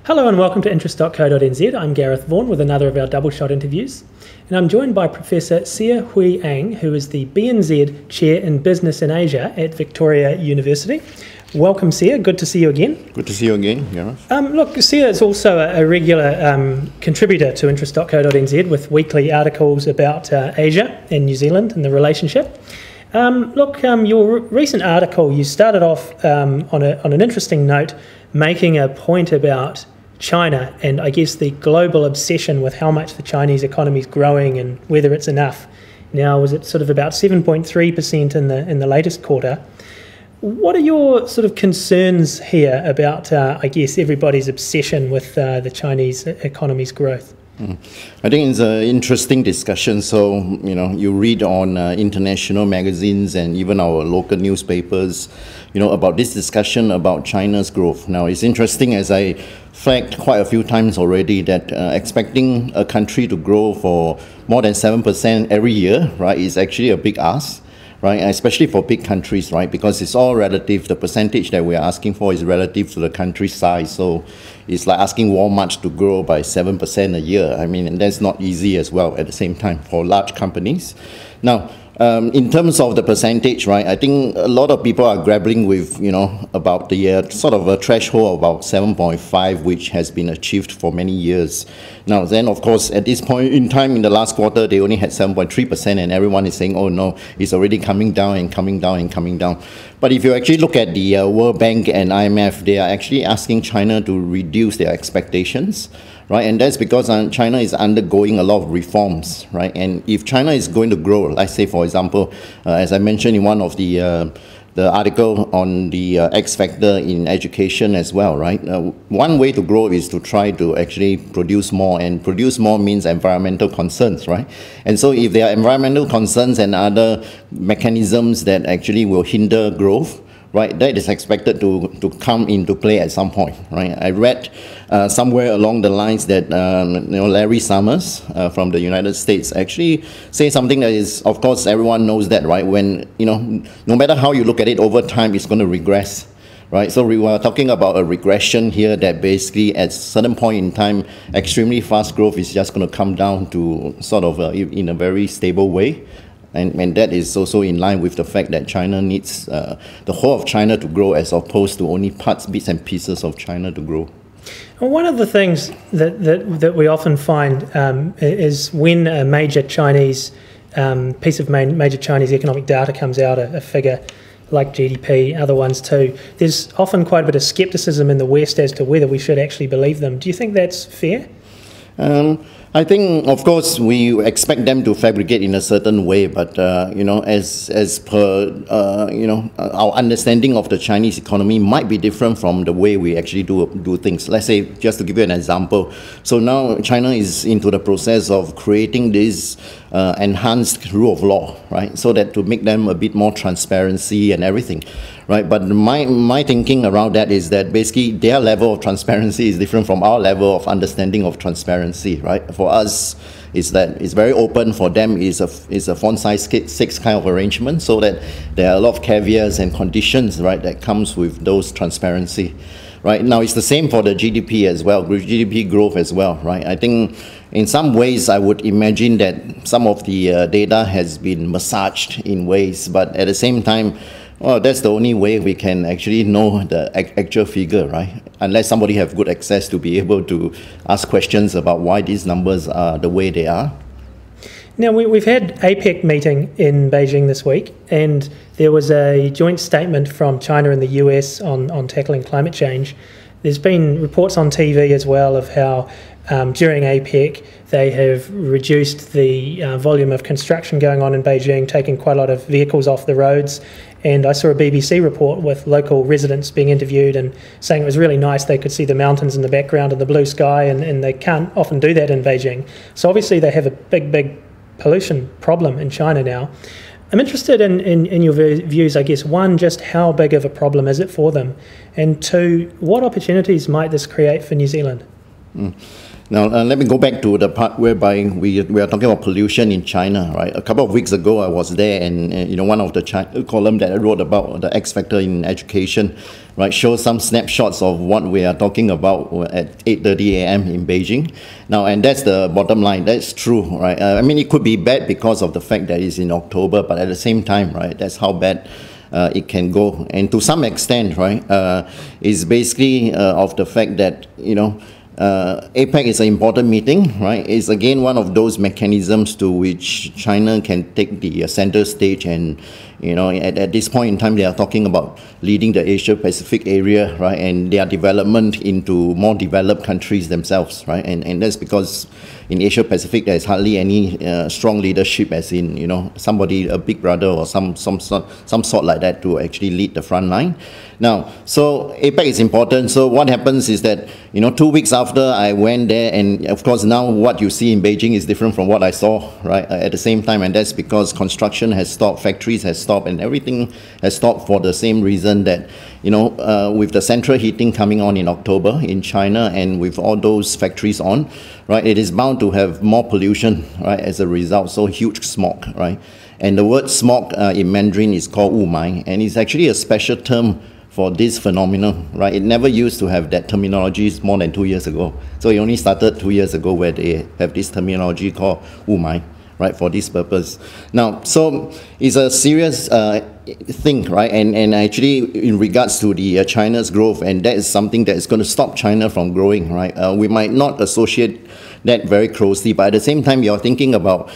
Hello and welcome to interest.co.nz. I'm Gareth Vaughan with another of our double shot interviews. And I'm joined by Professor Siah Hwee, who is the BNZ Chair in Business in Asia at Victoria University. Welcome, Siah. Good to see you again. Good to see you again, Gareth. Look, Siah is also a regular contributor to interest.co.nz with weekly articles about Asia and New Zealand and the relationship. Your recent article, you started off on an interesting note, making a point about China and I guess the global obsession with how much the Chinese economy is growing and whether it's enough. Now, was it sort of about 7.3% in the latest quarter? What are your sort of concerns here about, I guess, everybody's obsession with the Chinese economy's growth? I think it's an interesting discussion. So, you read on international magazines and even our local newspapers, about this discussion about China's growth. Now, it's interesting, as I flagged quite a few times already, that expecting a country to grow for more than 7% every year, right, is actually a big ask. Right, especially for big countries, right, because it's all relative. The percentage that we're asking for is relative to the country's size. So it's like asking Walmart to grow by 7% a year. I mean, and that's not easy as well at the same time for large companies. Now, in terms of the percentage, right, I think a lot of people are grappling with, about the sort of a threshold of about 7.5, which has been achieved for many years. Now, then, of course, at this point in time, in the last quarter, they only had 7.3%, and everyone is saying, oh no, it's already coming down and coming down and coming down. But if you actually look at the World Bank and IMF, they are actually asking China to reduce their expectations. Right, and that's because China is undergoing a lot of reforms, right? And if China is going to grow, let's say, for example, as I mentioned in one of the article on the X factor in education as well, right? One way to grow is to try to actually produce more, and produce more means environmental concerns, right? And so if there are environmental concerns and other mechanisms that actually will hinder growth, right, that is expected to come into play at some point, right? I read somewhere along the lines that Larry Summers from the United States actually say something that is, of course, everyone knows that, right? When no matter how you look at it, over time it's going to regress, right? So we were talking about a regression here that basically at a certain point in time, extremely fast growth is just going to come down to sort of in a very stable way. And that is also in line with the fact that China needs the whole of China to grow as opposed to only bits and pieces of China to grow. Well, one of the things that we often find is when a major Chinese piece of major Chinese economic data comes out, a figure like GDP, other ones too, there's often quite a bit of scepticism in the West as to whether we should actually believe them. Do you think that's fair? I think, of course, we expect them to fabricate in a certain way, but as per our understanding of the Chinese economy might be different from the way we actually do things. Let's say, just to give you an example, so now China is into the process of creating this enhanced rule of law, right? So that to make them a bit more transparency and everything, right? But my thinking around that is that basically their level of transparency is different from our level of understanding of transparency, right? For us, is that it's very open. For them, is a font size 6 kind of arrangement, so that there are a lot of caveats and conditions, right, that comes with those transparency. Right now, it's the same for the GDP as well, GDP growth as well, right? I think in some ways, I would imagine that some of the data has been massaged in ways, but at the same time, well, that's the only way we can actually know the actual figure, right? Unless somebody have good access to be able to ask questions about why these numbers are the way they are. Now, we've had APEC meeting in Beijing this week, and there was a joint statement from China and the US on tackling climate change. There's been reports on TV as well of how during APEC they have reduced the volume of construction going on in Beijing, taking quite a lot of vehicles off the roads. And I saw a BBC report with local residents being interviewed and saying it was really nice. They could see the mountains in the background and the blue sky, and they can't often do that in Beijing. So obviously they have a big pollution problem in China now. I'm interested in your views, I guess. One, just how big of a problem is it for them? And two, what opportunities might this create for New Zealand? Now, let me go back to the part whereby we are talking about pollution in China, right? A couple of weeks ago, I was there, and one of the column that I wrote about the X factor in education, right, shows some snapshots of what we are talking about at 8:30 a.m. in Beijing. Now, and that's the bottom line. That's true, right? I mean, it could be bad because of the fact that it's in October, but at the same time, right, that's how bad it can go. And to some extent, right, it's basically of the fact that, APEC is an important meeting, right? It's again one of those mechanisms to which China can take the center stage, and at this point in time they are talking about leading the Asia Pacific area, right, and their development into more developed countries themselves, right, and that's because in Asia Pacific there is hardly any strong leadership, as in somebody, a big brother or some sort like that, to actually lead the front line. Now, so APEC is important. So what happens is that 2 weeks after I went there, and of course now what you see in Beijing is different from what I saw, right, at the same time, and that's because construction has stopped, factories has stopped, and everything has stopped for the same reason that with the central heating coming on in October in China, and with all those factories on, right, it is bound to have more pollution, right, as a result. So huge smog, right, and the word smog in Mandarin is called wumai, and it's actually a special term for this phenomenon, right? It never used to have that terminology more than 2 years ago. So it only started 2 years ago where they have this terminology called wumai, right, for this purpose. Now, so it's a serious thing, right? And actually, in regards to the China's growth, and that is something that is going to stop China from growing, right? We might not associate that very closely, but at the same time, you're thinking about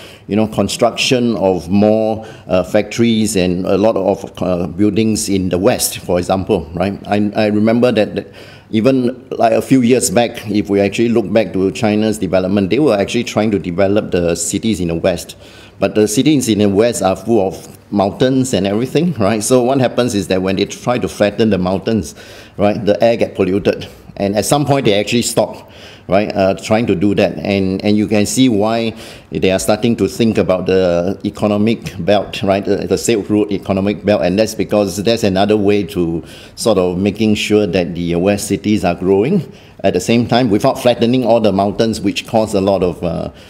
construction of more factories and a lot of buildings in the West, for example, right? I remember that even like a few years back, if we actually look back to China's development, they were actually trying to develop the cities in the West. But the cities in the West are full of mountains and everything, right? So what happens is that when they try to flatten the mountains, right, the air gets polluted. And at some point, they actually stop, right, trying to do that. And you can see why they are starting to think about the economic belt, right, the Silk Road economic belt. And that's because that's another way to sort of making sure that the West cities are growing at the same time without flattening all the mountains, which cause a lot of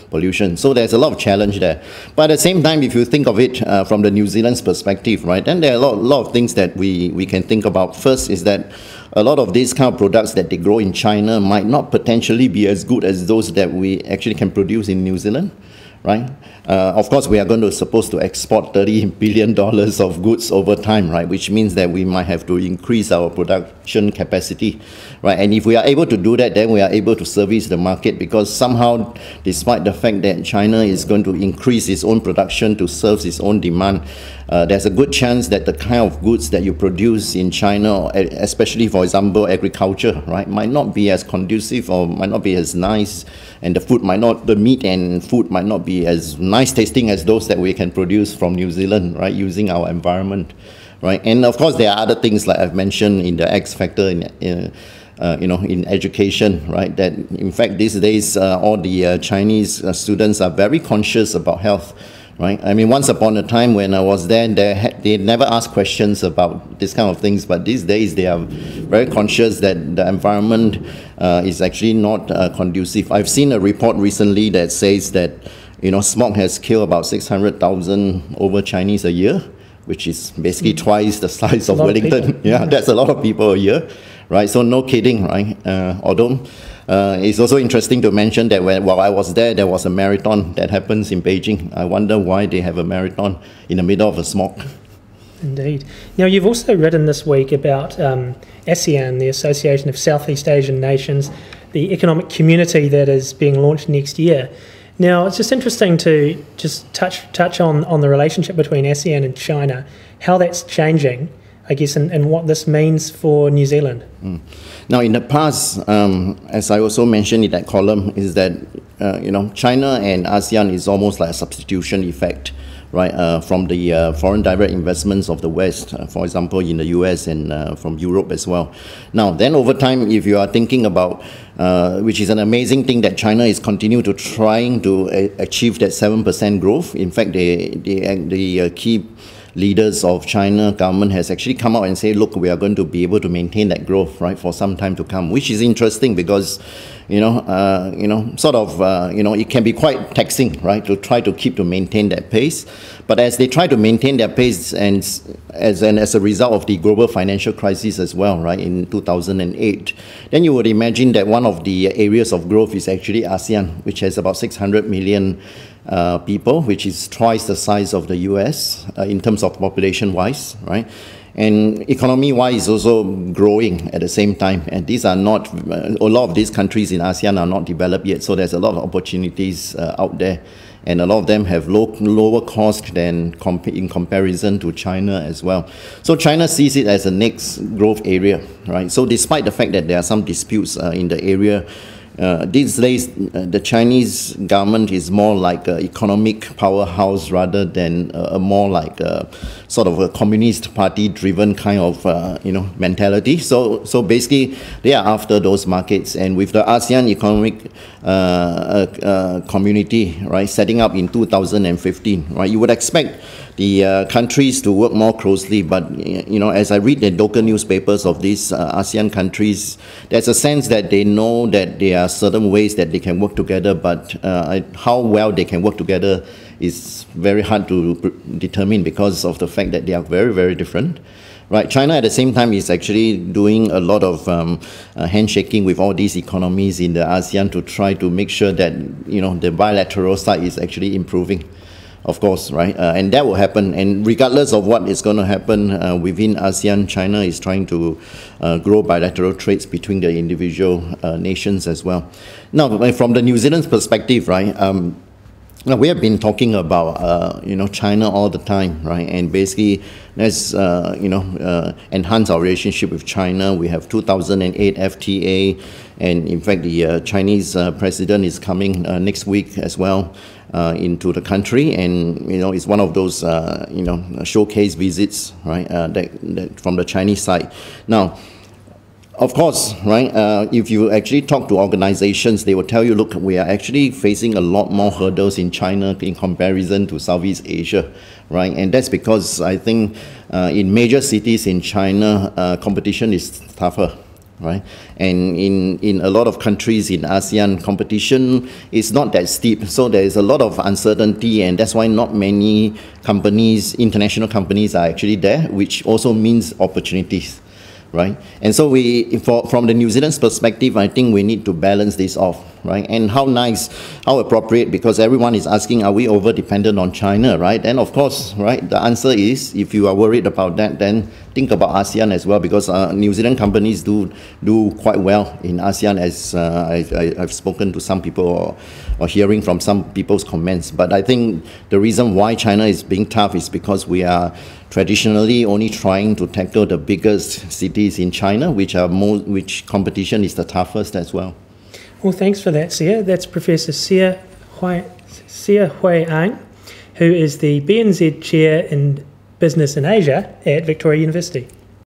pollution. So there's a lot of challenge there. But at the same time, if you think of it from the New Zealand's perspective, right, then there are a lot of things that we can think about. First is that a lot of these kind of products that they grow in China might not potentially be as good as those that we actually can produce in New Zealand, right? Of course, we are supposed to export $30 billion of goods over time, right? Which means that we might have to increase our production capacity, right? And if we are able to do that, then we are able to service the market, because somehow, despite the fact that China is going to increase its own production to serve its own demand, there's a good chance that the kind of goods that you produce in China, especially, for example, agriculture, right, might not be as conducive or might not be as nice, and the meat and food might not be as nice tasting as those that we can produce from New Zealand, right, using our environment, right? And of course, there are other things like I've mentioned in the X factor in education, right? That in fact these days all the Chinese students are very conscious about health, right? I mean, once upon a time when I was there, they never asked questions about this kind of things, but these days they are very conscious that the environment is actually not conducive. I've seen a report recently that says that smog has killed about 600,000 over Chinese a year, which is basically twice the size of Wellington. Yeah, that's a lot of people a year, right? So no kidding, right? Although it's also interesting to mention that while I was there was a marathon that happens in Beijing. I wonder why they have a marathon in the middle of the smog. Indeed. Now, you've also written this week about ASEAN, the Association of Southeast Asian Nations, the economic community that is being launched next year. Now, it's just interesting to just touch on the relationship between ASEAN and China, how that's changing, I guess, and what this means for New Zealand. Now, in the past, as I also mentioned in that column, is that China and ASEAN is almost like a substitution effect, right, from the foreign direct investments of the West, for example, in the US and from Europe as well. Now, then over time, if you are thinking about, which is an amazing thing that China is continuing to trying to achieve that 7% growth. In fact, they keep leaders of China government has actually come out and say, look, we are going to be able to maintain that growth, right, for some time to come, which is interesting because, it can be quite taxing, right, to try to maintain that pace. But as they try to maintain their pace, and as a result of the global financial crisis as well, right, in 2008, then you would imagine that one of the areas of growth is actually ASEAN, which has about 600 million people, which is twice the size of the US in terms of population-wise, right? And economy-wise also growing at the same time. And these are not, a lot of these countries in ASEAN are not developed yet, so there's a lot of opportunities out there. And a lot of them have lower cost than in comparison to China as well. So China sees it as a next growth area, right? So despite the fact that there are some disputes in the area, these days, the Chinese government is more like an economic powerhouse rather than a more like a sort of a communist party-driven kind of mentality. So basically, they are after those markets, and with the ASEAN economic community, right, setting up in 2015, right, you would expect the countries to work more closely, but as I read the local newspapers of these ASEAN countries, there's a sense that they know that there are certain ways that they can work together, but how well they can work together is very hard to determine because of the fact that they are very, very different. Right, China at the same time is actually doing a lot of handshaking with all these economies in the ASEAN to try to make sure that the bilateral side is actually improving. Of course, right? And that will happen. And regardless of what is going to happen within ASEAN, China is trying to grow bilateral trades between the individual nations as well. Now, from the New Zealand's perspective, right? Now, we have been talking about China all the time, right? And basically, let's enhance our relationship with China. We have 2008 FTA, and in fact, the Chinese president is coming next week as well into the country, and it's one of those showcase visits, right? That from the Chinese side. Now, of course, right, if you actually talk to organizations, they will tell you, look, we are actually facing a lot more hurdles in China in comparison to Southeast Asia, right? And that's because I think in major cities in China, competition is tougher, right? And in a lot of countries in ASEAN, competition is not that steep. So there is a lot of uncertainty, and that's why not many companies, international companies, are actually there, which also means opportunities. Right, and so from the New Zealand's perspective, I think we need to balance this off, right? And how appropriate, because everyone is asking, are we over dependent on China, right? And of course, right, the answer is, if you are worried about that, then think about ASEAN as well, because New Zealand companies do quite well in ASEAN, as I've spoken to some people or hearing from some people's comments. But I think the reason why China is being tough is because we are traditionally only trying to tackle the biggest cities in China, which competition is the toughest as well. Well, thanks for that, Siah. That's Professor Siah Hwee, who is the BNZ Chair in Business in Asia at Victoria University.